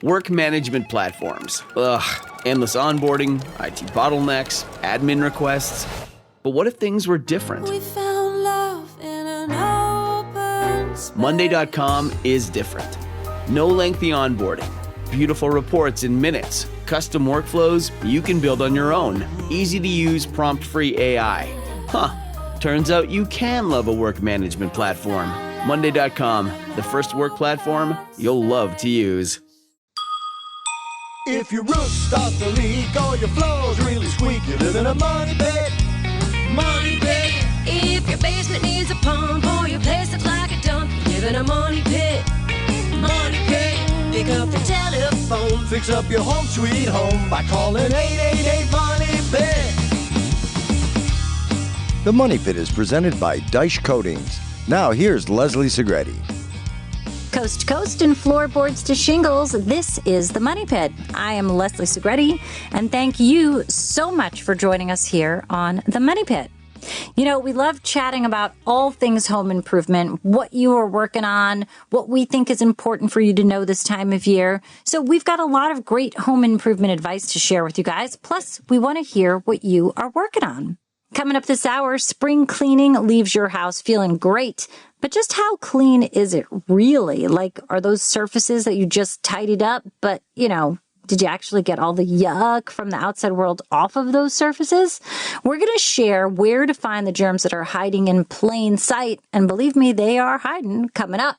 Work management platforms. Ugh, endless onboarding, IT bottlenecks, admin requests. But what if things were different? We found love in an open space. Monday.com is different. No lengthy onboarding. Beautiful reports in minutes. Custom workflows you can build on your own. Easy to use prompt-free AI. Turns out you can love a work management platform. Monday.com, the first work platform you'll love to use. If your roof starts to leak or your floors really squeak, you live in a money pit. Money pit. If your basement needs a pump or your place looks like a dump, you live in a money pit. Money pit. Pick up the telephone. Fix up your home sweet home by calling 888 Money Pit. The Money Pit is presented by Dyche Coatings. Now here's Leslie Segretti. Coast to coast and floorboards to shingles, this is the Money Pit. I am Leslie Segretti, and thank you so much for joining us here on the Money Pit. You know, we love chatting about all things home improvement, what you are working on, what we think is important for you to know this time of year. So we've got a lot of great home improvement advice to share with you guys. Plus, we want to hear what you are working on. Coming up this hour, spring cleaning leaves your house feeling great. But just how clean is it really? Like, are those surfaces that you just tidied up, but, you know, did you actually get all the yuck from the outside world off of those surfaces? We're going to share where to find the germs that are hiding in plain sight. And believe me, they are hiding coming up.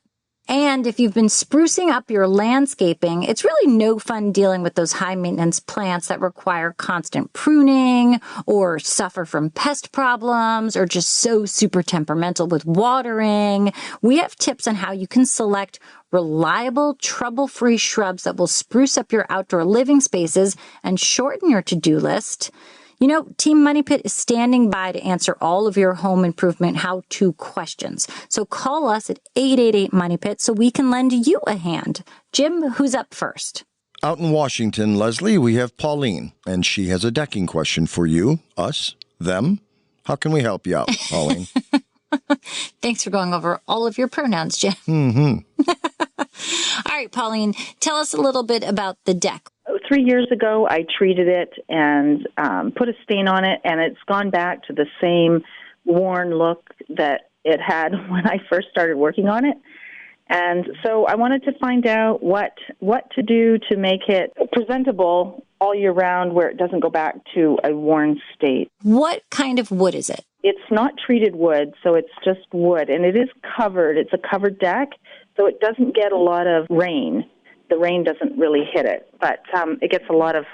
And if you've been sprucing up your landscaping, it's really no fun dealing with those high maintenance plants that require constant pruning or suffer from pest problems or just so super temperamental with watering. We have tips on how you can select reliable, trouble-free shrubs that will spruce up your outdoor living spaces and shorten your to-do list. You know, Team Money Pit is standing by to answer all of your home improvement how-to questions. So call us at 888-MONEY-PIT so we can lend you a hand. Jim, who's up first? Out in Washington, Leslie, we have Pauline, and she has a decking question for you, us, them. How can we help you out, Pauline? Thanks for going over all of your pronouns, Jim. Mm-hmm. All right, Pauline, tell us a little bit about the deck. 3 years ago, I treated it and put a stain on it, and it's gone back to the same worn look that it had when I first started working on it. And so I wanted to find out what to do to make it presentable all year round where it doesn't go back to a worn state. What kind of wood is it? It's not treated wood, so it's just wood, and it is covered. It's a covered deck, so it doesn't get a lot of rain. The rain doesn't really hit it, but it gets a lot of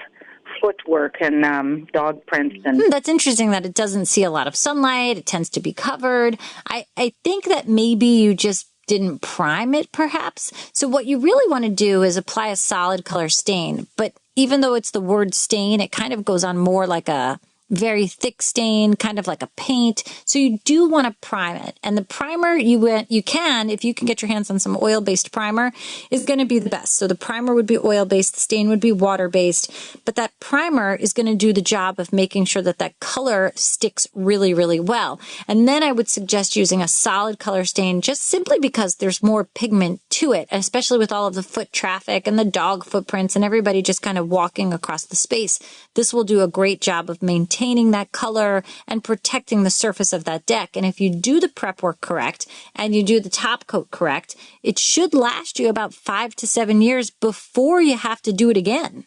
footwork and dog prints. And That's interesting that it doesn't see a lot of sunlight. It tends to be covered. I think that maybe you just didn't prime it, perhaps. So what you really want to do is apply a solid color stain. But even though it's the word stain, it kind of goes on more like a very thick stain, kind of like a paint. So you do want to prime it. And the primer you can, if you can get your hands on some oil-based primer, is going to be the best. So the primer would be oil-based, the stain would be water-based, but that primer is going to do the job of making sure that that color sticks really, really well. And then I would suggest using a solid color stain just simply because there's more pigment to it, especially with all of the foot traffic and the dog footprints and everybody just kind of walking across the space. This will do a great job of maintaining that color and protecting the surface of that deck. And if you do the prep work correct and you do the top coat correct, it should last you about 5 to 7 years before you have to do it again.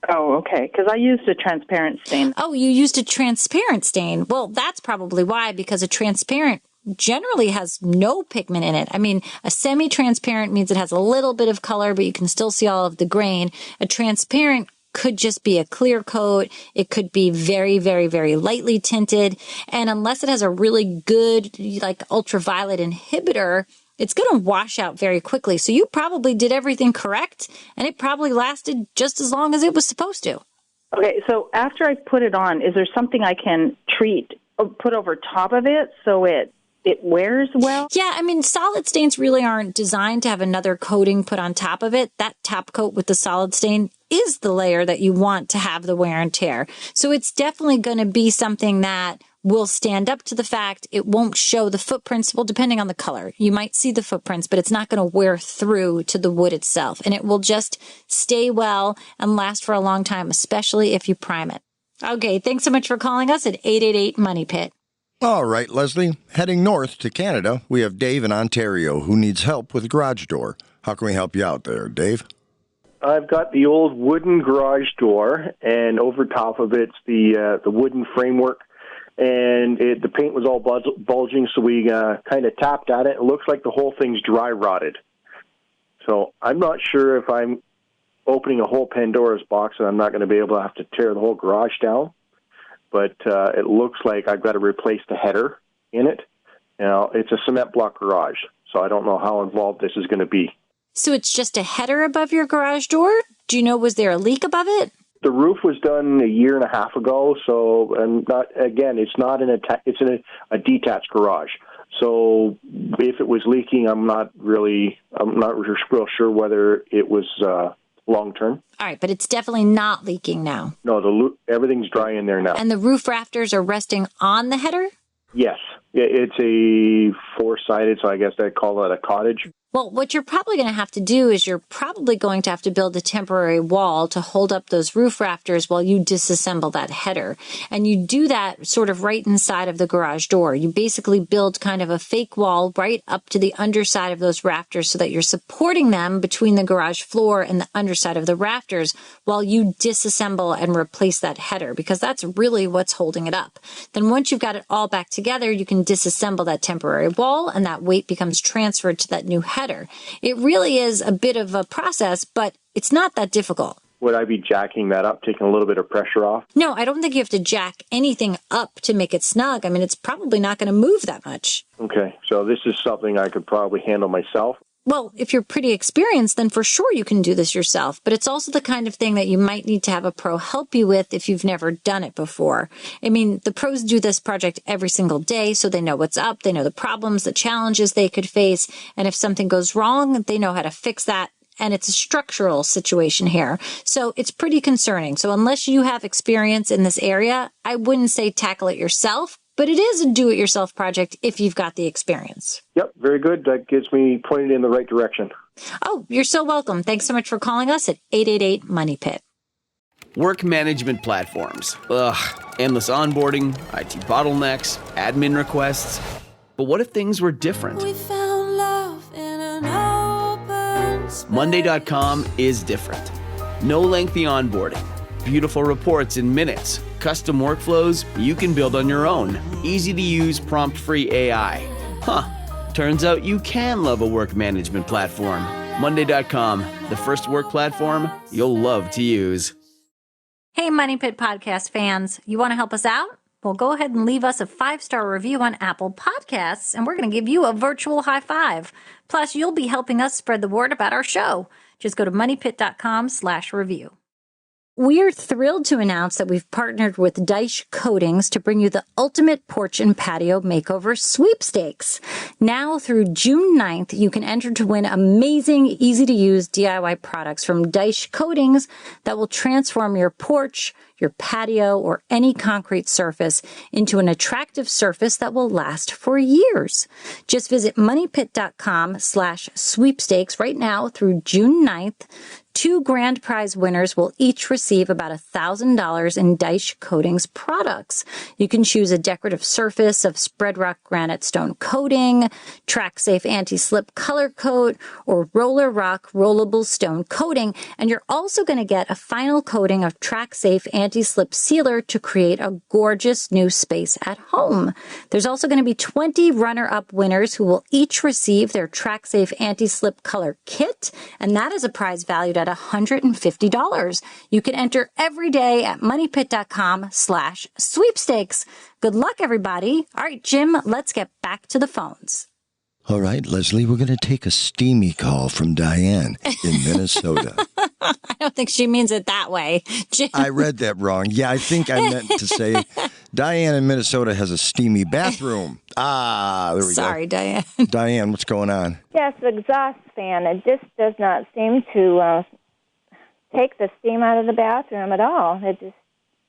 Oh, okay, because I used a transparent stain. Oh, you used a transparent stain. Well, that's probably why, because a transparent generally has no pigment in it. I mean, a semi-transparent means it has a little bit of color, but you can still see all of the grain. A transparent could just be a clear coat. It could be very, very, very lightly tinted. And unless it has a really good, like, ultraviolet inhibitor, it's going to wash out very quickly. So you probably did everything correct, and it probably lasted just as long as it was supposed to. Okay, so after I put it on, is there something I can put over top of it so it wears well? Yeah, I mean, solid stains really aren't designed to have another coating put on top of it. That top coat with the solid stain is the layer that you want to have the wear and tear. So it's definitely going to be something that will stand up to the fact it won't show the footprints. Well, depending on the color, you might see the footprints, but it's not going to wear through to the wood itself. And it will just stay well and last for a long time, especially if you prime it. Okay, thanks so much for calling us at 888 Money Pit. All right, Leslie. Heading north to Canada, we have Dave in Ontario who needs help with a garage door. How can we help you out there, Dave? I've got the old wooden garage door, and over top of it's the wooden framework, and the paint was all bulging, so we kind of tapped at it. It looks like the whole thing's dry rotted. So I'm not sure if I'm opening a whole Pandora's box and I'm not going to be able to have to tear the whole garage down, but it looks like I've got to replace the header in it. Now, it's a cement block garage, so I don't know how involved this is going to be. So it's just a header above your garage door? Do you know, was there a leak above it? The roof was done a year and a half ago, so it's not a detached garage. So if it was leaking, I'm not real sure whether it was long term. All right, but it's definitely not leaking now. No, everything's dry in there now. And the roof rafters are resting on the header? Yes. It's a four-sided, so I guess they call it a cottage. Well, what you're probably going to have to do is you're probably going to have to build a temporary wall to hold up those roof rafters while you disassemble that header. And you do that sort of right inside of the garage door. You basically build kind of a fake wall right up to the underside of those rafters so that you're supporting them between the garage floor and the underside of the rafters while you disassemble and replace that header, because that's really what's holding it up. Then once you've got it all back together, you can disassemble that temporary wall and that weight becomes transferred to that new header. It really is a bit of a process, but it's not that difficult. Would I be jacking that up, taking a little bit of pressure off? No, I don't think you have to jack anything up to make it snug. I mean, it's probably not going to move that much. Okay, so this is something I could probably handle myself. Well, if you're pretty experienced, then for sure you can do this yourself. But it's also the kind of thing that you might need to have a pro help you with if you've never done it before. I mean, the pros do this project every single day, so they know what's up. They know the problems, the challenges they could face. And if something goes wrong, they know how to fix that. And it's a structural situation here. So it's pretty concerning. So unless you have experience in this area, I wouldn't say tackle it yourself. But it is a do-it-yourself project if you've got the experience. Yep, very good. That gets me pointed in the right direction. Oh, you're so welcome. Thanks so much for calling us at 888 Money Pit. Work management platforms. Ugh, endless onboarding, IT bottlenecks, admin requests. But what if things were different? We found love in an open space. Monday.com is different. No lengthy onboarding. Beautiful reports in minutes. Custom workflows you can build on your own. Easy to use prompt-free AI. Turns out you can love a work management platform. Monday.com, the first work platform you'll love to use. Hey, Money Pit podcast fans, you want to help us out? Well, go ahead and leave us a 5-star review on Apple Podcasts, and we're going to give you a virtual high five. Plus, you'll be helping us spread the word about our show. Just go to moneypit.com/review. We're thrilled to announce that we've partnered with Daish Coatings to bring you the ultimate porch and patio makeover sweepstakes. Now through June 9th, you can enter to win amazing, easy-to-use DIY products from Daish Coatings that will transform your porch, your patio, or any concrete surface into an attractive surface that will last for years. Just visit moneypit.com/sweepstakes right now through June 9th. 2 grand prize winners will each receive about $1,000 in Daish Coatings products. You can choose a decorative surface of Spread Rock Granite Stone Coating, Track Safe Anti-Slip Color Coat, or Roller Rock Rollable Stone Coating. And you're also going to get a final coating of Track Safe Anti-Slip Sealer to create a gorgeous new space at home. There's also going to be 20 runner-up winners who will each receive their Track Safe Anti-Slip Color Kit, and that is a prize valued at $150. You can enter every day at moneypit.com/sweepstakes. Good luck, everybody. All right, Jim, let's get back to the phones. All right, Leslie, we're going to take a steamy call from Diane in Minnesota. I don't think she means it that way. Jim. I read that wrong. Yeah, I think I meant to say Diane in Minnesota has a steamy bathroom. There we go. Sorry, Diane. Diane, what's going on? Yes, the exhaust fan. It just does not seem to take the steam out of the bathroom at all. It just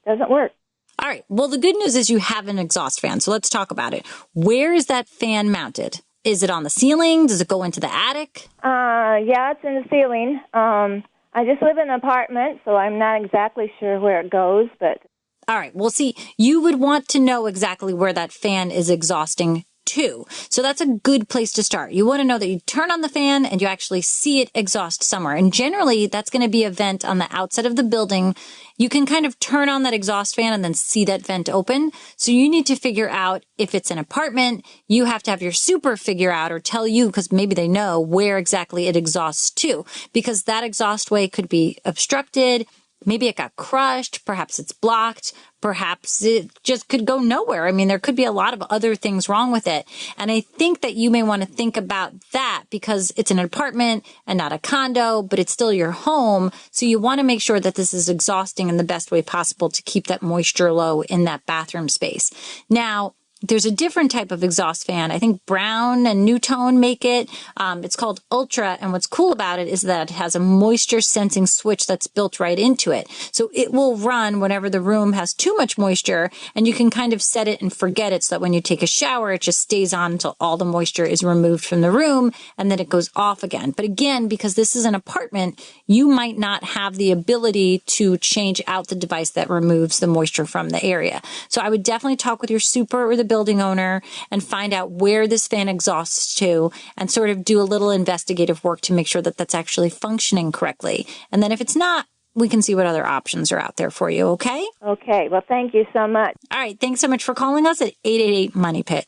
doesn't work. All All right. Well, the good news is you have an exhaust fan. So let's talk about it. Where is that fan mounted? Is it on the ceiling? Does it go into the attic? Yeah, it's in the ceiling. I just live in an apartment, so I'm not exactly sure where it goes, but... All right. Well, see, you would want to know exactly where that fan is exhausting to. So that's a good place to start. You want to know that you turn on the fan and you actually see it exhaust somewhere. And generally, that's going to be a vent on the outside of the building. You can kind of turn on that exhaust fan and then see that vent open. So you need to figure out if it's an apartment. You have to have your super figure out or tell you, because maybe they know where exactly it exhausts to, because that exhaust way could be obstructed. Maybe it got crushed. Perhaps it's blocked. Perhaps it just could go nowhere. I mean, there could be a lot of other things wrong with it. And I think that you may want to think about that because it's an apartment and not a condo, but it's still your home. So you want to make sure that this is exhausting in the best way possible to keep that moisture low in that bathroom space. Now, there's a different type of exhaust fan. I think Brown and Newtone make it. It's called Ultra. And what's cool about it is that it has a moisture sensing switch that's built right into it. So it will run whenever the room has too much moisture, and you can kind of set it and forget it so that when you take a shower, it just stays on until all the moisture is removed from the room, and then it goes off again. But again, because this is an apartment, you might not have the ability to change out the device that removes the moisture from the area. So I would definitely talk with your super or the building owner and find out where this fan exhausts to and sort of do a little investigative work to make sure that that's actually functioning correctly. And then if it's not, we can see what other options are out there for you, okay? Okay, well, thank you so much. All right, thanks so much for calling us at 888-MONEY-PIT.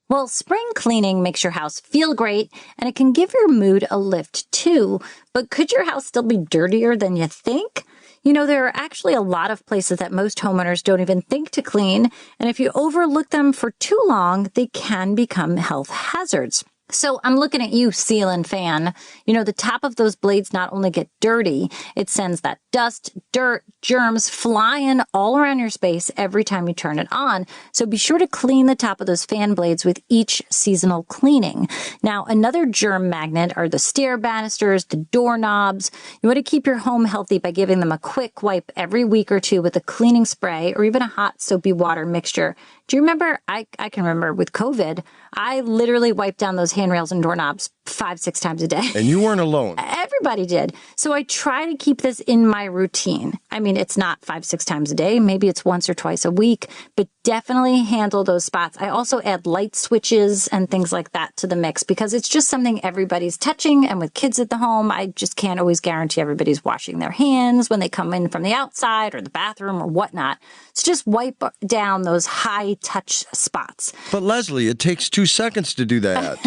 Well, spring cleaning makes your house feel great, and it can give your mood a lift too. But could your house still be dirtier than you think? You know, there are actually a lot of places that most homeowners don't even think to clean, and if you overlook them for too long, they can become health hazards. So I'm looking at you, ceiling fan. You know, the top of those blades not only get dirty, it sends that dust, dirt, germs flying all around your space every time you turn it on. So be sure to clean the top of those fan blades with each seasonal cleaning. Now, another germ magnet are the stair banisters, the doorknobs. You want to keep your home healthy by giving them a quick wipe every week or two with a cleaning spray or even a hot soapy water mixture. Do you remember? I can remember with COVID, I literally wiped down those handrails and doorknobs 5-6 times a day. And you weren't alone. Everybody did. So I try to keep this in my routine. I mean, it's not 5-6 times a day. Maybe it's once or twice a week, but definitely handle those spots. I also add light switches and things like that to the mix because it's just something everybody's touching. And with kids at the home, I just can't always guarantee everybody's washing their hands when they come in from the outside or the bathroom or whatnot. So just wipe down those high touch spots. But Leslie, it takes 2 seconds to do that.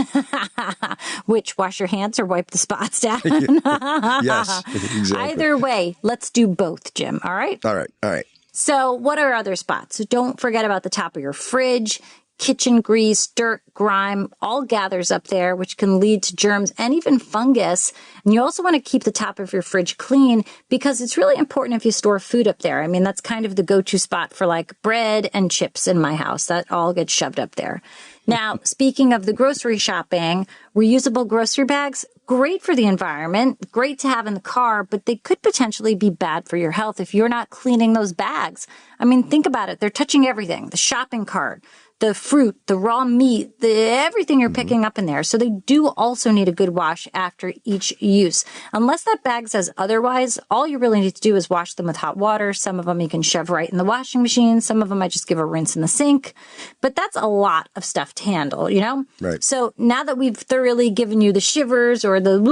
Which, wash your hands or wipe the spots down? Yes, exactly. Either way, let's do both, Jim. All right? All right. So what are other spots? So don't forget about the top of your fridge. Kitchen grease, dirt, grime, all gathers up there, which can lead to germs and even fungus. And you also want to keep the top of your fridge clean because it's really important if you store food up there. I mean, that's kind of the go-to spot for like bread and chips in my house. That all gets shoved up there. Now, speaking of the grocery shopping, reusable grocery bags, great for the environment, great to have in the car, but they could potentially be bad for your health if you're not cleaning those bags. I mean, think about it. They're touching everything, the shopping cart, the fruit, the raw meat, everything you're picking up in there. So they do also need a good wash after each use. Unless that bag says otherwise, all you really need to do is wash them with hot water. Some of them you can shove right in the washing machine. Some of them I just give a rinse in the sink. But that's a lot of stuff to handle, you know? Right. So now that we've thoroughly given you the shivers or the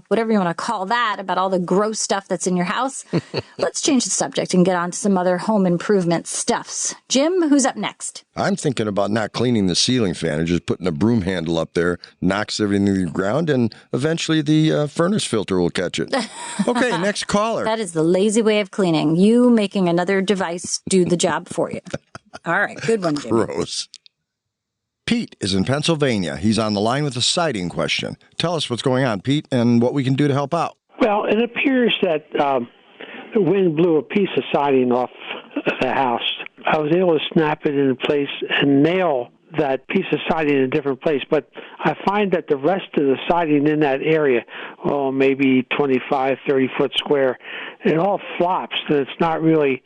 whatever you want to call that about all the gross stuff that's in your house, let's change the subject and get on to some other home improvement stuffs. Jim, who's up next? I'm thinking about not cleaning the ceiling fan and just putting a broom handle up there, knocks everything to the ground, and eventually the furnace filter will catch it. Okay, next caller. That is the lazy way of cleaning. You making another device do the job for you. All right, good one, Jimmy. Gross. Pete is in Pennsylvania. He's on the line with a siding question. Tell us what's going on, Pete, and what we can do to help out. Well, it appears that the wind blew a piece of siding off the house. I was able to snap it into place and nail that piece of siding in a different place, but I find that the rest of the siding in that area, maybe 25, 30-foot square, it all flops, and it's not really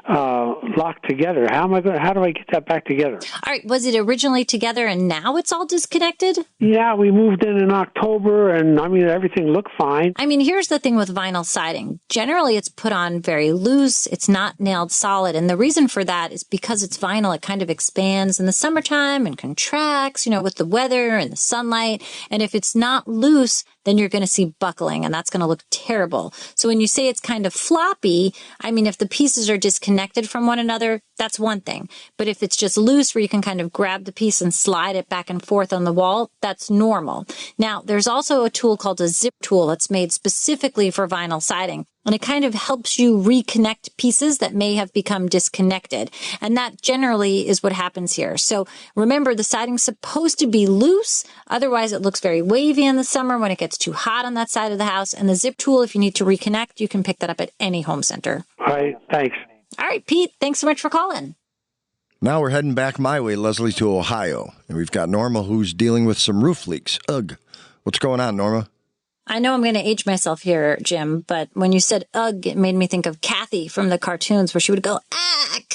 locked together. How do I get that back together? All right. Was it originally together and now it's all disconnected? Yeah, we moved in October, and I mean, everything looked fine. I mean, here's the thing with vinyl siding. Generally, it's put on very loose. It's not nailed solid. And the reason for that is because it's vinyl, it kind of expands in the summertime and contracts, with the weather and the sunlight. And if it's not loose, then you're going to see buckling, and that's going to look terrible. So when you say it's kind of floppy, I mean, if the pieces are disconnected from one another, that's one thing. But if it's just loose where you can kind of grab the piece and slide it back and forth on the wall, that's normal. Now, there's also a tool called a zip tool that's made specifically for vinyl siding. And it kind of helps you reconnect pieces that may have become disconnected. And that generally is what happens here. So remember, the siding's supposed to be loose. Otherwise, it looks very wavy in the summer when it gets too hot on that side of the house. And the zip tool, if you need to reconnect, you can pick that up at any home center. All right, thanks. All right, Pete, thanks so much for calling. Now we're heading back my way, Leslie, to Ohio. And we've got Norma, who's dealing with some roof leaks. Ugh. What's going on, Norma? I know I'm going to age myself here, Jim, but when you said ugh, it made me think of Kathy from the cartoons where she would go, ack.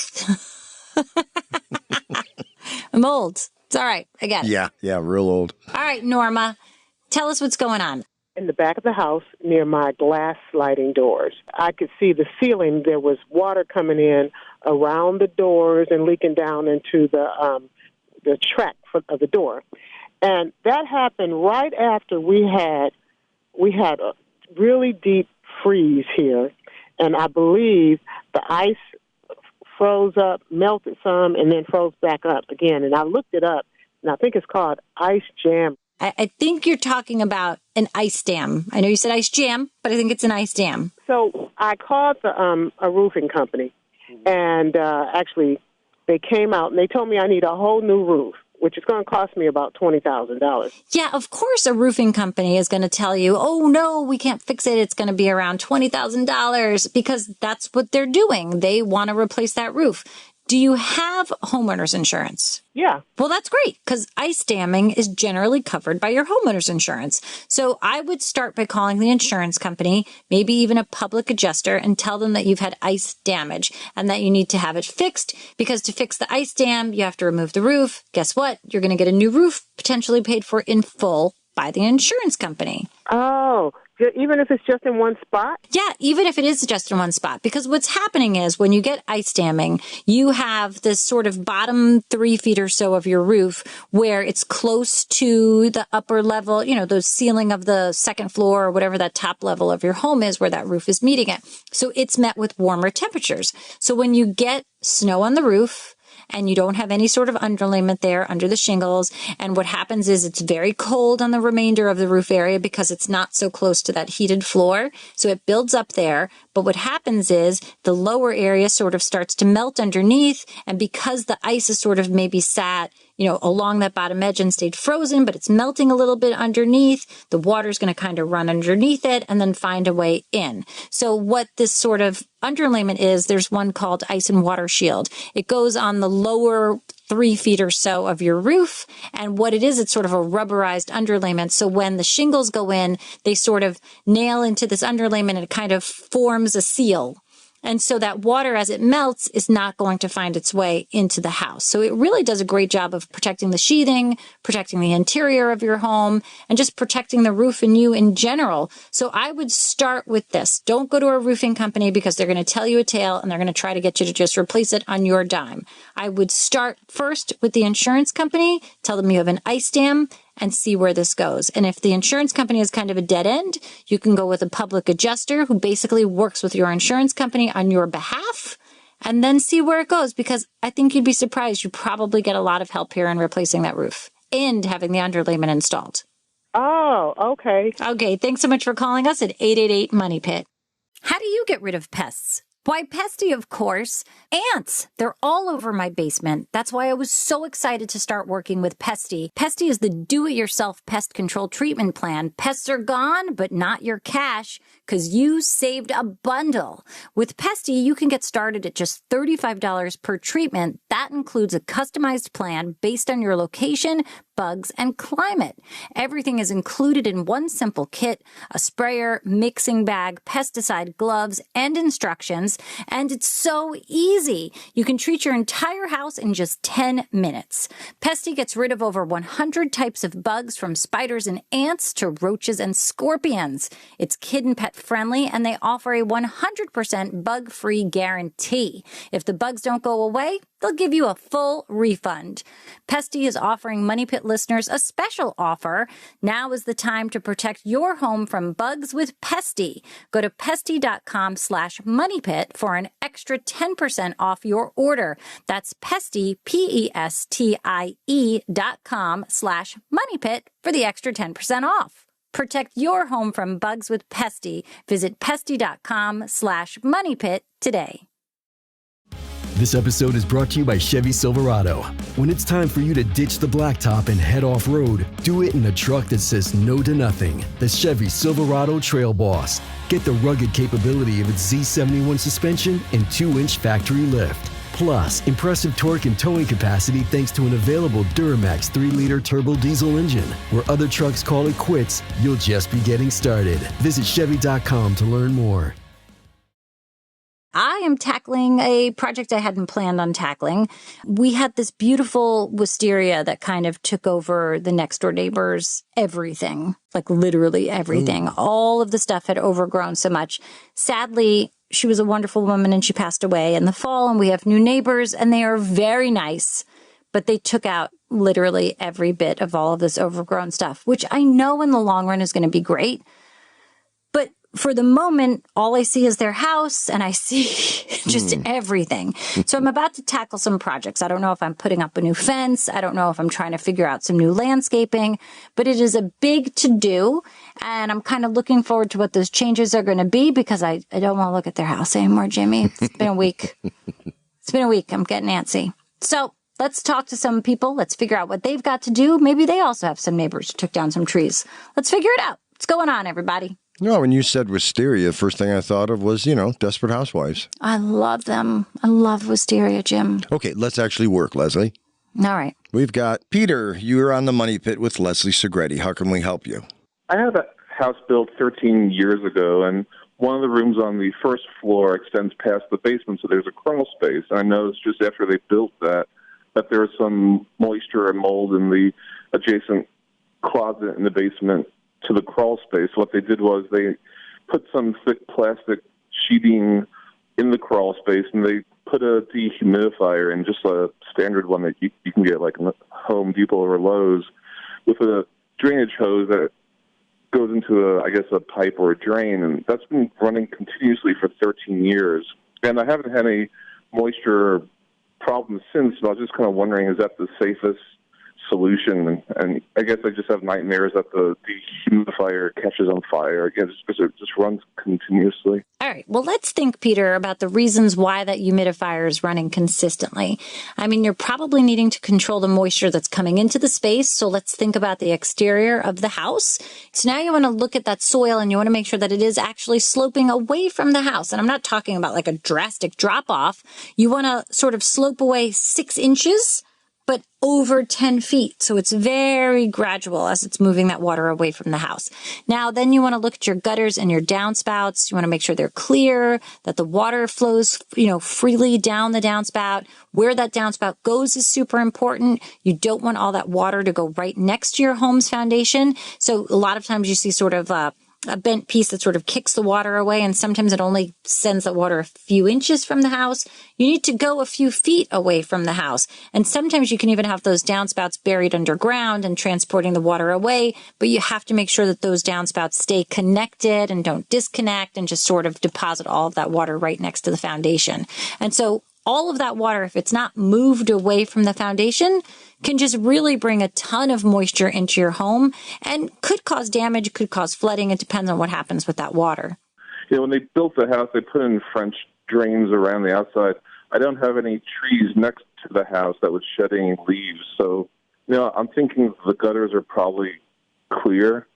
I'm old. It's all right. I get it. Yeah, real old. All right, Norma, tell us what's going on. In the back of the house near my glass sliding doors, I could see the ceiling. There was water coming in around the doors and leaking down into the track of the door. And that happened right after we had a really deep freeze here, and I believe the ice froze up, melted some, and then froze back up again. And I looked it up, and I think it's called ice jam. I think you're talking about an ice dam. I know you said ice jam, but I think it's an ice dam. So I called a roofing company, and actually they came out, and they told me I need a whole new roof, which is going to cost me about $20,000. Yeah, of course a roofing company is going to tell you, oh, no, we can't fix it. It's going to be around $20,000 because that's what they're doing. They want to replace that roof. Do you have homeowner's insurance? Yeah. Well, that's great because ice damming is generally covered by your homeowner's insurance. So I would start by calling the insurance company, maybe even a public adjuster, and tell them that you've had ice damage and that you need to have it fixed, because to fix the ice dam, you have to remove the roof. Guess what? You're going to get a new roof potentially paid for in full by the insurance company. Oh, even if it's just in one spot? Yeah, even if it is just in one spot. Because what's happening is when you get ice damming, you have this sort of bottom 3 feet or so of your roof where it's close to the upper level, the ceiling of the second floor or whatever that top level of your home is where that roof is meeting it. So it's met with warmer temperatures. So when you get snow on the roof, and you don't have any sort of underlayment there under the shingles. And what happens is it's very cold on the remainder of the roof area because it's not so close to that heated floor. So it builds up there. But what happens is the lower area sort of starts to melt underneath. And because the ice is sort of maybe sat, along that bottom edge and stayed frozen, but it's melting a little bit underneath, the water's going to kind of run underneath it and then find a way in. So what this sort of underlayment is, there's one called ice and water shield. It goes on the lower 3 feet or so of your roof. And what it is, it's sort of a rubberized underlayment. So when the shingles go in, they sort of nail into this underlayment and it kind of forms a seal. And so that water, as it melts, is not going to find its way into the house. So it really does a great job of protecting the sheathing, protecting the interior of your home, and just protecting the roof and you in general. So I would start with this. Don't go to a roofing company because they're going to tell you a tale and they're going to try to get you to just replace it on your dime. I would start first with the insurance company, tell them you have an ice dam, and see where this goes. And if the insurance company is kind of a dead end, you can go with a public adjuster who basically works with your insurance company on your behalf and then see where it goes, because I think you'd be surprised. You probably get a lot of help here in replacing that roof and having the underlayment installed. Oh, okay. Okay, thanks so much for calling us at 888-MONEY-PIT. How do you get rid of pests? Why, pesty, of course. Ants. They're all over my basement. That's why I was so excited to start working with Pesty. Pesty is the do-it-yourself pest control treatment plan. Pests are gone, but not your cash, because you saved a bundle. With Pesty, you can get started at just $35 per treatment. That includes a customized plan based on your location, bugs, and climate. Everything is included in one simple kit, a sprayer, mixing bag, pesticide, gloves, and instructions. And it's so easy. You can treat your entire house in just 10 minutes. Pesty gets rid of over 100 types of bugs, from spiders and ants to roaches and scorpions. It's kid and pet friendly, and they offer a 100% bug-free guarantee. If the bugs don't go away, they'll give you a full refund. Pesty is offering Money Pit listeners a special offer. Now is the time to protect your home from bugs with Pesty. Go to pesty.com/moneypit for an extra 10% off your order. That's Pesty, PESTIE.com/moneypit for the extra 10% off. Protect your home from bugs with Pesty. Visit pesty.com/moneypit today. This episode is brought to you by Chevy Silverado. When it's time for you to ditch the blacktop and head off-road, do it in a truck that says no to nothing. The Chevy Silverado Trail Boss. Get the rugged capability of its Z71 suspension and 2-inch factory lift. Plus, impressive torque and towing capacity thanks to an available Duramax 3-liter turbo diesel engine. Where other trucks call it quits, you'll just be getting started. Visit Chevy.com to learn more. I am tackling a project I hadn't planned on tackling. We had this beautiful wisteria that kind of took over the next door neighbor's everything, like literally everything. Ooh. All of the stuff had overgrown so much. Sadly, she was a wonderful woman and she passed away in the fall, and we have new neighbors and they are very nice, but they took out literally every bit of all of this overgrown stuff, which I know in the long run is going to be great. But for the moment, all I see is their house and I see just everything. So I'm about to tackle some projects. I don't know if I'm putting up a new fence. I don't know if I'm trying to figure out some new landscaping, but it is a big to-do. And I'm kind of looking forward to what those changes are going to be, because I don't want to look at their house anymore, Jimmy. It's been a week. It's been a week. I'm getting antsy. So let's talk to some people. Let's figure out what they've got to do. Maybe they also have some neighbors who took down some trees. Let's figure it out. What's going on, everybody? No, when you said wisteria, the first thing I thought of was, Desperate Housewives. I love them. I love wisteria, Jim. Okay, let's actually work, Leslie. All right. We've got Peter. You're on the Money Pit with Leslie Segretti. How can we help you? I had a house built 13 years ago, and one of the rooms on the first floor extends past the basement, so there's a crawl space. And I noticed just after they built that there was some moisture and mold in the adjacent closet in the basement to the crawl space. What they did was they put some thick plastic sheeting in the crawl space, and they put a dehumidifier in, just a standard one that you can get like Home Depot or Lowe's, with a drainage hose that goes into a pipe or a drain, and that's been running continuously for 13 years. And I haven't had any moisture problems since, but I was just kind of wondering, is that the safest solution? And I guess I just have nightmares that the dehumidifier catches on fire again, just because it just runs continuously. All right. Well, let's think, Peter, about the reasons why that humidifier is running consistently. I mean, you're probably needing to control the moisture that's coming into the space. So let's think about the exterior of the house. So now you want to look at that soil and you want to make sure that it is actually sloping away from the house. And I'm not talking about like a drastic drop off. You want to sort of slope away 6 inches, but over 10 feet. So it's very gradual as it's moving that water away from the house. Now, then you want to look at your gutters and your downspouts. You want to make sure they're clear, that the water flows, freely down the downspout. Where that downspout goes is super important. You don't want all that water to go right next to your home's foundation. So a lot of times you see sort of a bent piece that sort of kicks the water away, and sometimes it only sends the water a few inches from the house. You need to go a few feet away from the house. And sometimes you can even have those downspouts buried underground and transporting the water away, but you have to make sure that those downspouts stay connected and don't disconnect and just sort of deposit all of that water right next to the foundation. And so all of that water, if it's not moved away from the foundation, can just really bring a ton of moisture into your home and could cause damage, could cause flooding. It depends on what happens with that water. When they built the house, they put in French drains around the outside. I don't have any trees next to the house that would shed any leaves. So, I'm thinking the gutters are probably clear.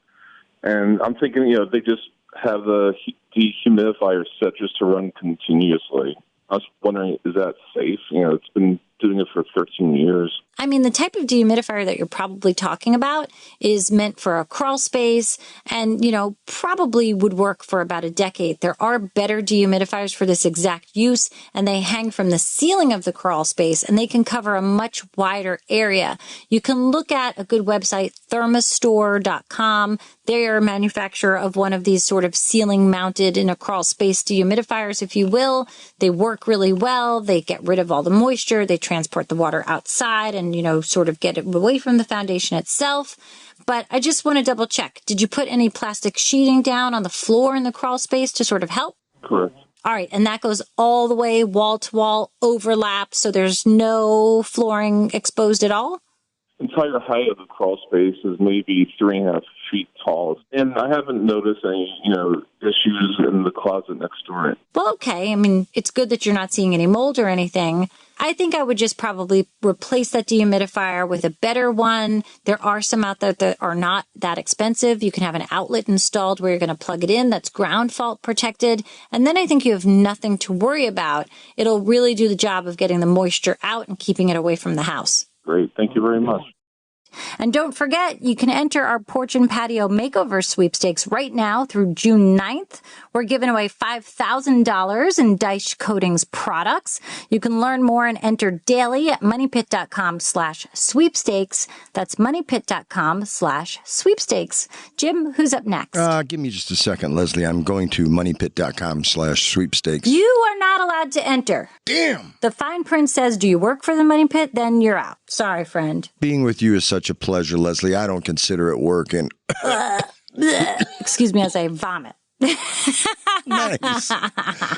And I'm thinking, they just have the dehumidifier set just to run continuously. I was wondering, is that safe? It's been doing it for 13 years. I mean, the type of dehumidifier that you're probably talking about is meant for a crawl space and, probably would work for about a decade. There are better dehumidifiers for this exact use, and they hang from the ceiling of the crawl space, and they can cover a much wider area. You can look at a good website, thermostore.com. They're a manufacturer of one of these sort of ceiling mounted in a crawl space dehumidifiers, if you will. They work really well. They get rid of all the moisture. They transport the water outside and, sort of get it away from the foundation itself. But I just want to double check. Did you put any plastic sheeting down on the floor in the crawl space to sort of help? Correct. All right. And that goes all the way wall to wall, overlap. So there's no flooring exposed at all? Entire height of the crawl space is maybe 3.5 feet tall. And I haven't noticed any, issues in the closet next door. Well, okay. I mean, it's good that you're not seeing any mold or anything. I think I would just probably replace that dehumidifier with a better one. There are some out there that are not that expensive. You can have an outlet installed where you're going to plug it in that's ground fault protected. And then I think you have nothing to worry about. It'll really do the job of getting the moisture out and keeping it away from the house. Great. Thank you very much. And don't forget, you can enter our porch and patio makeover sweepstakes right now through June 9th. We're giving away $5,000 in Dice Coatings products. You can learn more and enter daily at moneypit.com/sweepstakes. That's moneypit.com/sweepstakes. Jim, who's up next? Give me just a second, Leslie. I'm going to moneypit.com/sweepstakes. You are not allowed to enter. Damn! The fine print says, do you work for the Money Pit? Then you're out. Sorry, friend. Being with you is such a pleasure, Leslie. I don't consider it work. And excuse me as I vomit. Nice. All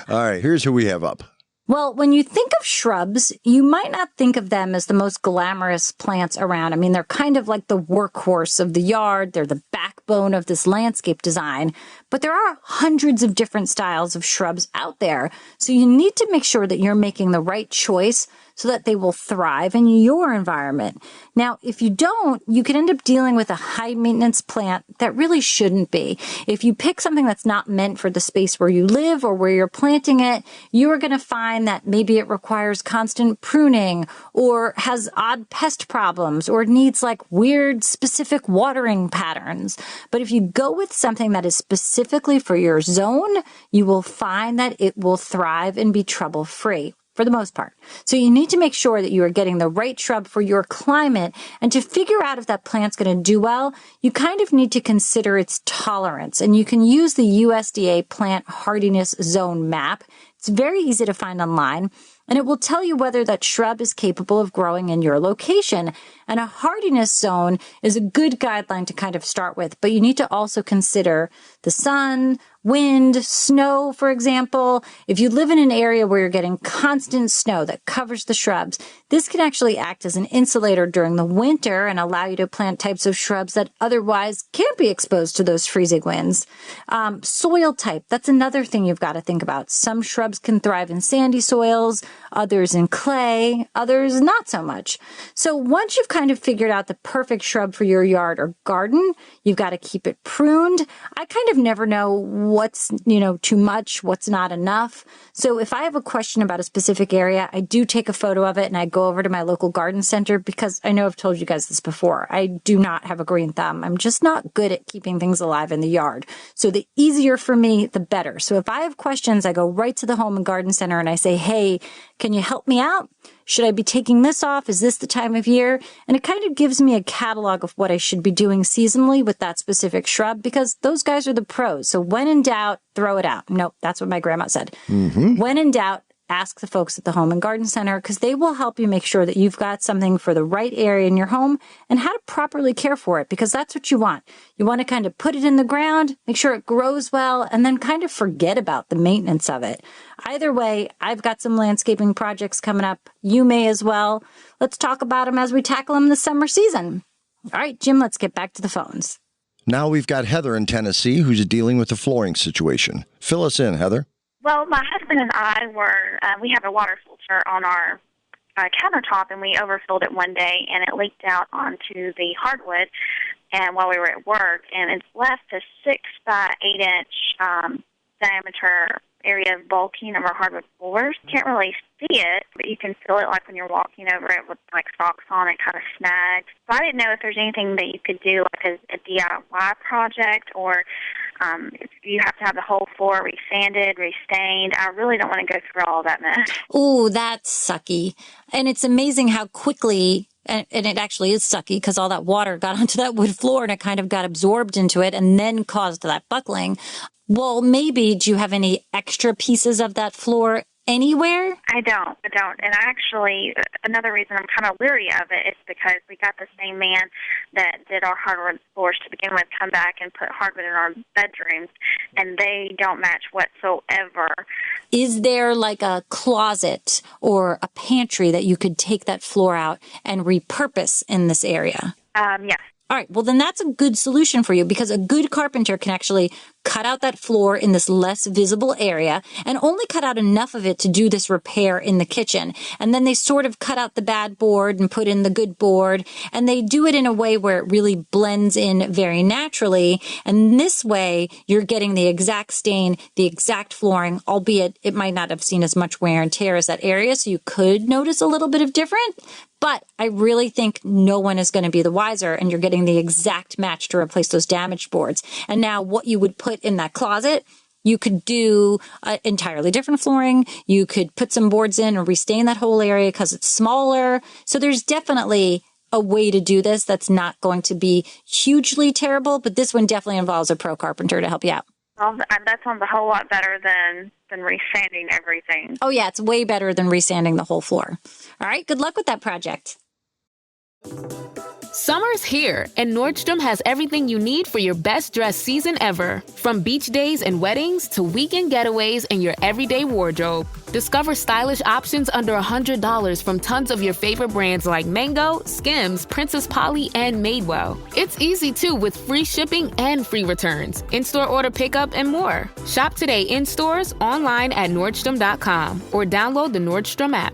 right, here's who we have up. Well, when you think of shrubs, you might not think of them as the most glamorous plants around. I mean, they're kind of like the workhorse of the yard. They're the backbone of this landscape design. But there are hundreds of different styles of shrubs out there. So you need to make sure that you're making the right choice so that they will thrive in your environment. Now, if you don't, you can end up dealing with a high maintenance plant that really shouldn't be. If you pick something that's not meant for the space where you live or where you're planting it, you are going to find that maybe it requires constant pruning or has odd pest problems or needs like weird specific watering patterns. But if you go with something that is specifically for your zone, you will find that it will thrive and be trouble-free. For the most part. So you need to make sure that you are getting the right shrub for your climate. And to figure out if that plant's going to do well, you kind of need to consider its tolerance. And you can use the USDA Plant Hardiness Zone Map. It's very easy to find online. And it will tell you whether that shrub is capable of growing in your location. And a hardiness zone is a good guideline to kind of start with. But you need to also consider the sun, wind, snow, for example. If you live in an area where you're getting constant snow that covers the shrubs, this can actually act as an insulator during the winter and allow you to plant types of shrubs that otherwise can't be exposed to those freezing winds. Soil type, that's another thing you've got to think about. Some shrubs can thrive in sandy soils, others in clay, others not so much. So once you've kind of figured out the perfect shrub for your yard or garden, you've got to keep it pruned. I kind of never know what's, too much, what's not enough. So if I have a question about a specific area, I do take a photo of it and I go over to my local garden center because I know I've told you guys this before. I do not have a green thumb. I'm just not good at keeping things alive in the yard. So the easier for me, the better. So if I have questions, I go right to the home and garden center and I say, hey, can you help me out? Should I be taking this off? Is this the time of year? And it kind of gives me a catalog of what I should be doing seasonally with that specific shrub because those guys are the pros. So when in doubt, throw it out. Nope, that's what my grandma said. Mm-hmm. When in doubt, ask the folks at the Home and Garden Center because they will help you make sure that you've got something for the right area in your home and how to properly care for it because that's what you want. You want to kind of put it in the ground, make sure it grows well, and then kind of forget about the maintenance of it. Either way, I've got some landscaping projects coming up. You may as well. Let's talk about them as we tackle them this summer season. All right, Jim, let's get back to the phones. Now we've got Heather in Tennessee who's dealing with the flooring situation. Fill us in, Heather. Well, my husband and I we have a water filter on our countertop, and we overfilled it one day, and it leaked out onto the hardwood and while we were at work, and it's left a 6 by 8 inch diameter area of bulking of our hardwood floors. You can't really see it, but you can feel it like when you're walking over it with like socks on, it kind of snags. So I didn't know if there's anything that you could do like a DIY project, or if you have to have the whole floor resanded, restained. I really don't want to go through all that mess. Ooh, that's sucky. And it's amazing how quickly, and it actually is sucky because all that water got onto that wood floor and it kind of got absorbed into it and then caused that buckling. Well, maybe, do you have any extra pieces of that floor anywhere? I don't. And actually, another reason I'm kind of leery of it is because we got the same man that did our hardwood floors to begin with come back and put hardwood in our bedrooms, and they don't match whatsoever. Is there like a closet or a pantry that you could take that floor out and repurpose in this area? Yes. All right. Well, then that's a good solution for you, because a good carpenter can actually cut out that floor in this less visible area and only cut out enough of it to do this repair in the kitchen. And then they sort of cut out the bad board and put in the good board, and they do it in a way where it really blends in very naturally. And this way you're getting the exact stain, the exact flooring, albeit it might not have seen as much wear and tear as that area. So you could notice a little bit of different. But I really think no one is going to be the wiser, and you're getting the exact match to replace those damaged boards. And now what you would put in that closet, you could do entirely different flooring. You could put some boards in and restain that whole area because it's smaller. So there's definitely a way to do this that's not going to be hugely terrible, but this one definitely involves a pro carpenter to help you out. Well, that sounds a whole lot better than resanding everything. Oh, yeah, it's way better than resanding the whole floor. All right, good luck with that project. Summer's here, and Nordstrom has everything you need for your best dress season ever. From beach days and weddings to weekend getaways and your everyday wardrobe. Discover stylish options under $100 from tons of your favorite brands like Mango, Skims, Princess Polly, and Madewell. It's easy, too, with free shipping and free returns, in-store order pickup, and more. Shop today in stores, online at Nordstrom.com, or download the Nordstrom app.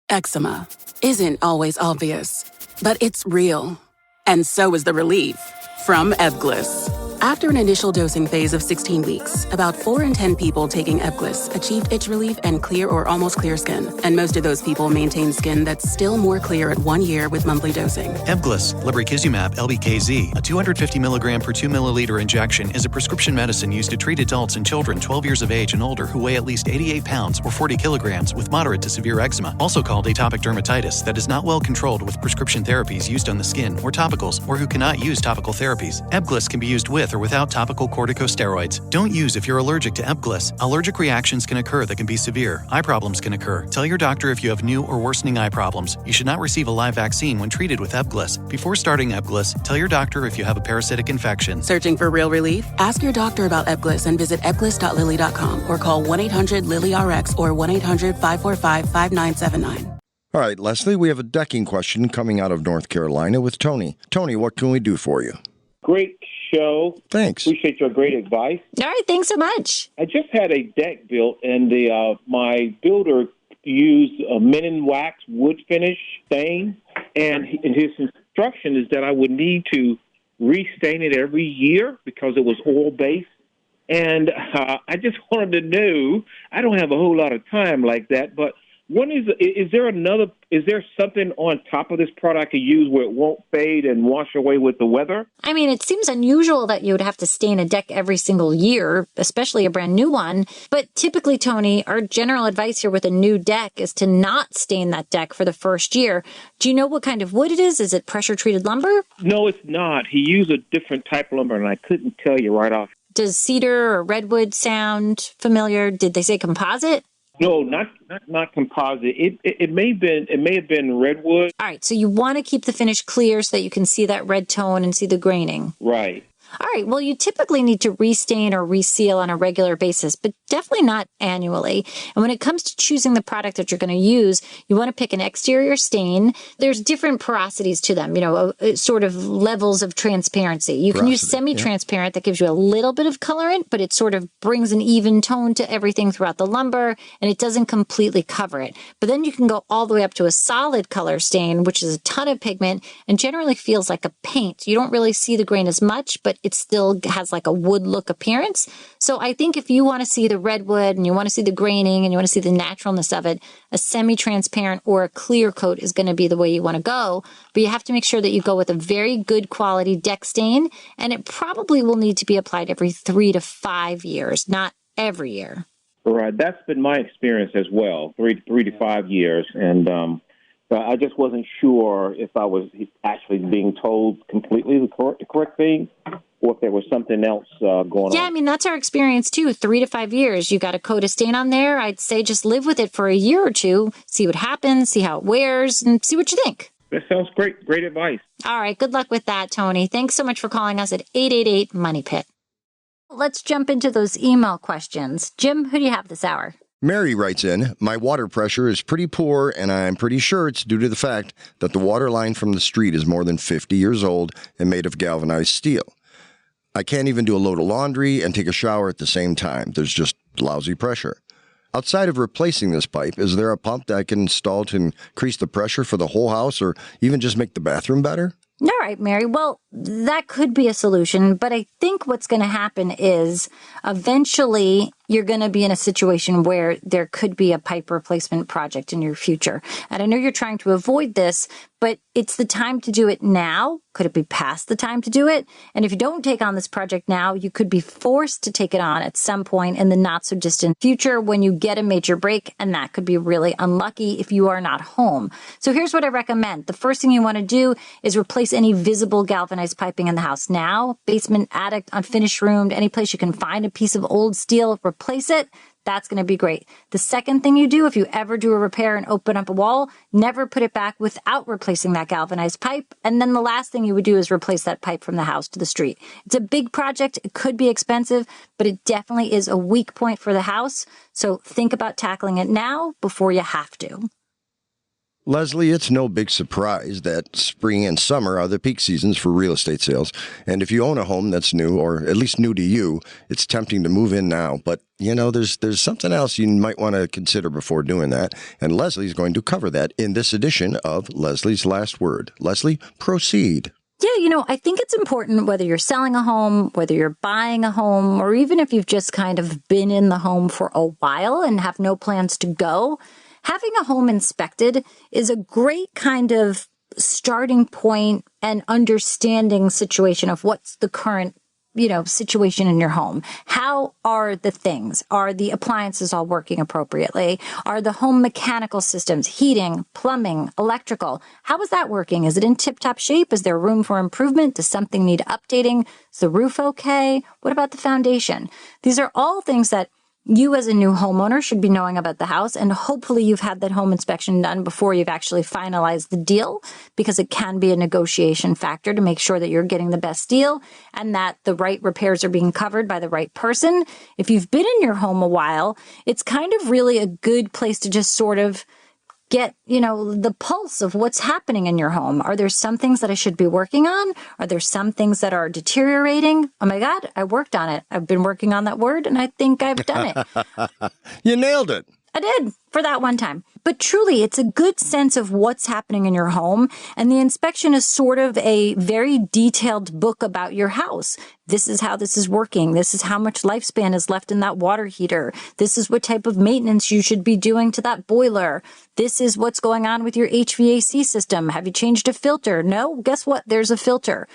Eczema isn't always obvious, but it's real. And so is the relief from Ebglyss. After an initial dosing phase of 16 weeks, about 4 in 10 people taking Ebglyss achieved itch relief and clear or almost clear skin. And most of those people maintain skin that's still more clear at 1 year with monthly dosing. Ebglyss, lebrikizumab LBKZ, a 250 milligram per 2 milliliter injection, is a prescription medicine used to treat adults and children 12 years of age and older who weigh at least 88 pounds or 40 kilograms with moderate to severe eczema, also called atopic dermatitis, that is not well controlled with prescription therapies used on the skin or topicals, or who cannot use topical therapies. Ebglyss can be used with or without topical corticosteroids. Don't use if you're allergic to Ebglyss. Allergic reactions can occur that can be severe. Eye problems can occur. Tell your doctor if you have new or worsening eye problems. You should not receive a live vaccine when treated with Ebglyss. Before starting Ebglyss, tell your doctor if you have a parasitic infection. Searching for real relief? Ask your doctor about Ebglyss and visit ebglyss.lilly.com or call 1-800-LILY-RX or 1-800-545-5979. All right, Leslie, we have a decking question coming out of North Carolina with Tony. Tony, what can we do for you? Great show. Thanks. Appreciate your great advice. All right, thanks so much. I just had a deck built, and my builder used a Menin wax wood finish stain, and his instruction is that I would need to restain it every year because it was oil-based. And I just wanted to know, I don't have a whole lot of time like that, but is there something on top of this product I could use where it won't fade and wash away with the weather? I mean, it seems unusual that you would have to stain a deck every single year, especially a brand new one. But typically, Tony, our general advice here with a new deck is to not stain that deck for the first year. Do you know what kind of wood it is? Is it pressure-treated lumber? No, it's not. He used a different type of lumber, and I couldn't tell you right off. Does cedar or redwood sound familiar? Did they say composite? No, not composite. It may have been redwood. All right, so you want to keep the finish clear so that you can see that red tone and see the graining. Right. All right, well, you typically need to restain or reseal on a regular basis, but definitely not annually. And when it comes to choosing the product that you're going to use, you want to pick an exterior stain. There's different porosities to them, sort of levels of transparency. You can use semi-transparent that gives you a little bit of colorant, but it sort of brings an even tone to everything throughout the lumber, and it doesn't completely cover it. But then you can go all the way up to a solid color stain, which is a ton of pigment and generally feels like a paint. You don't really see the grain as much, but but it still has like a wood look appearance. So I think if you want to see the redwood and you want to see the graining and you want to see the naturalness of it, a semi-transparent or a clear coat is going to be the way you want to go. But you have to make sure that you go with a very good quality deck stain, and it probably will need to be applied every 3 to 5 years, not every year. Right. That's been my experience as well, 3 to 5 years. And but I just wasn't sure if I was actually being told completely the correct thing, or if there was something else going on. Yeah, I mean, that's our experience too. 3 to 5 years. You got a coat of stain on there. I'd say just live with it for a year or two, see what happens, see how it wears, and see what you think. That sounds great. Great advice. All right. Good luck with that, Tony. Thanks so much for calling us at 888-MONEY-PIT. Let's jump into those email questions. Jim, who do you have this hour? Mary writes in, my water pressure is pretty poor, and I'm pretty sure it's due to the fact that the water line from the street is more than 50 years old and made of galvanized steel. I can't even do a load of laundry and take a shower at the same time. There's just lousy pressure. Outside of replacing this pipe, is there a pump that I can install to increase the pressure for the whole house or even just make the bathroom better? All right, Mary. Well, that could be a solution, but I think what's going to happen is eventually you're going to be in a situation where there could be a pipe replacement project in your future. And I know you're trying to avoid this, but it's the time to do it now. Could it be past the time to do it? And if you don't take on this project now, you could be forced to take it on at some point in the not so distant future when you get a major break, and that could be really unlucky if you are not home. So here's what I recommend. The first thing you want to do is replace any visible galvanized piping in the house now. Basement, attic, unfinished room, any place you can find a piece of old steel, replace it. That's going to be great. The second thing you do, if you ever do a repair and open up a wall, never put it back without replacing that galvanized pipe. And then the last thing you would do is replace that pipe from the house to the street. It's a big project. It could be expensive, but it definitely is a weak point for the house. So think about tackling it now before you have to. Leslie, it's no big surprise that spring and summer are the peak seasons for real estate sales. And if you own a home that's new, or at least new to you, it's tempting to move in now. But, you know, there's something else you might want to consider before doing that. And Leslie's going to cover that in this edition of Leslie's Last Word. Leslie, proceed. Yeah, you know, I think it's important whether you're selling a home, whether you're buying a home, or even if you've just kind of been in the home for a while and have no plans to go. Having a home inspected is a great kind of starting point and understanding situation of what's the current, situation in your home. How are the things? Are the appliances all working appropriately? Are the home mechanical systems, heating, plumbing, electrical? How is that working? Is it in tip-top shape? Is there room for improvement? Does something need updating? Is the roof okay? What about the foundation? These are all things that you as a new homeowner should be knowing about the house, and hopefully you've had that home inspection done before you've actually finalized the deal, because it can be a negotiation factor to make sure that you're getting the best deal and that the right repairs are being covered by the right person. If you've been in your home a while, it's kind of really a good place to just sort of get, the pulse of what's happening in your home. Are there some things that I should be working on? Are there some things that are deteriorating? Oh my God, I worked on it. I've been working on that word and I think I've done it. You nailed it. I did for that one time. But truly, it's a good sense of what's happening in your home. And the inspection is sort of a very detailed book about your house. This is how this is working. This is how much lifespan is left in that water heater. This is what type of maintenance you should be doing to that boiler. This is what's going on with your HVAC system. Have you changed a filter? No? Guess what? There's a filter.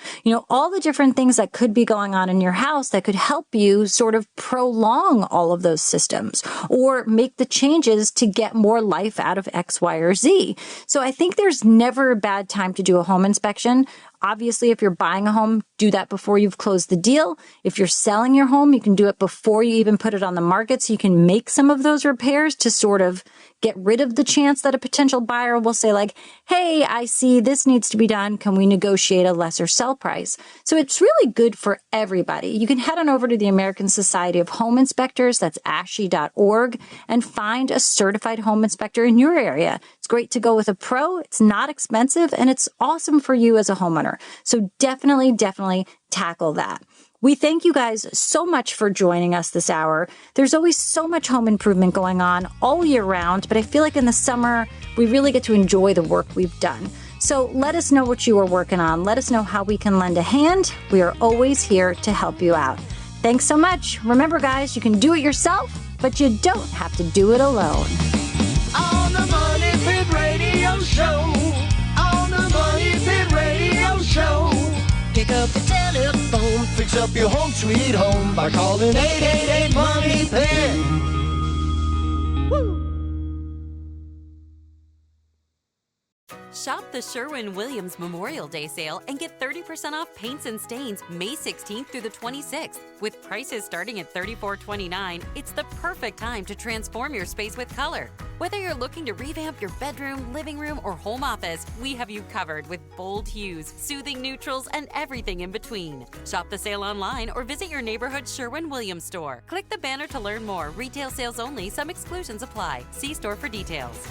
All the different things that could be going on in your house that could help you sort of prolong all of those systems or make the changes to get more life out of X, Y, or Z. So I think there's never a bad time to do a home inspection. Obviously, if you're buying a home, do that before you've closed the deal. If you're selling your home, you can do it before you even put it on the market, so you can make some of those repairs to sort of get rid of the chance that a potential buyer will say like, hey, I see this needs to be done. Can we negotiate a lesser sell price? So it's really good for everybody. You can head on over to the American Society of Home Inspectors, that's ASHI.org, and find a certified home inspector in your area. It's great to go with a pro. It's not expensive, and it's awesome for you as a homeowner. So definitely tackle that. We thank you guys so much for joining us this hour. There's always so much home improvement going on all year round, but I feel like in the summer, we really get to enjoy the work we've done. So let us know what you are working on. Let us know how we can lend a hand. We are always here to help you out. Thanks so much. Remember, guys, you can do it yourself, but you don't have to do it alone. On the Money Pit Radio Show. On the Money Pit Radio Show. Pick up the telephone, fix up your home sweet home by calling 888 Money Pit. Shop the Sherwin-Williams Memorial Day sale and get 30% off paints and stains May 16th through the 26th. With prices starting at $34.29, it's the perfect time to transform your space with color. Whether you're looking to revamp your bedroom, living room, or home office, we have you covered with bold hues, soothing neutrals, and everything in between. Shop the sale online or visit your neighborhood Sherwin-Williams store. Click the banner to learn more. Retail sales only. Some exclusions apply. See store for details.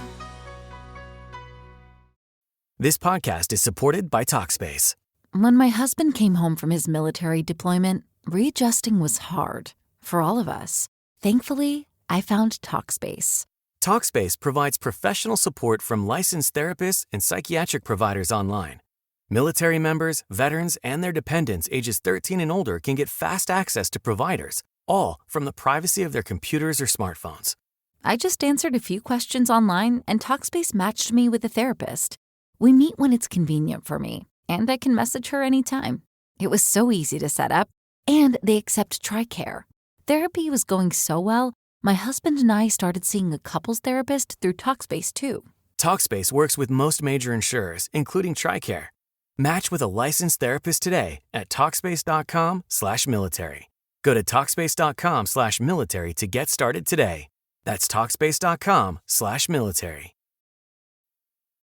This podcast is supported by Talkspace. When my husband came home from his military deployment, readjusting was hard for all of us. Thankfully, I found Talkspace. Talkspace provides professional support from licensed therapists and psychiatric providers online. Military members, veterans, and their dependents ages 13 and older can get fast access to providers, all from the privacy of their computers or smartphones. I just answered a few questions online, and Talkspace matched me with a therapist. We meet when it's convenient for me, and I can message her anytime. It was so easy to set up, and they accept TRICARE. Therapy was going so well, my husband and I started seeing a couples therapist through Talkspace too. Talkspace works with most major insurers, including TRICARE. Match with a licensed therapist today at Talkspace.com/military. Go to Talkspace.com/military to get started today. That's Talkspace.com/military.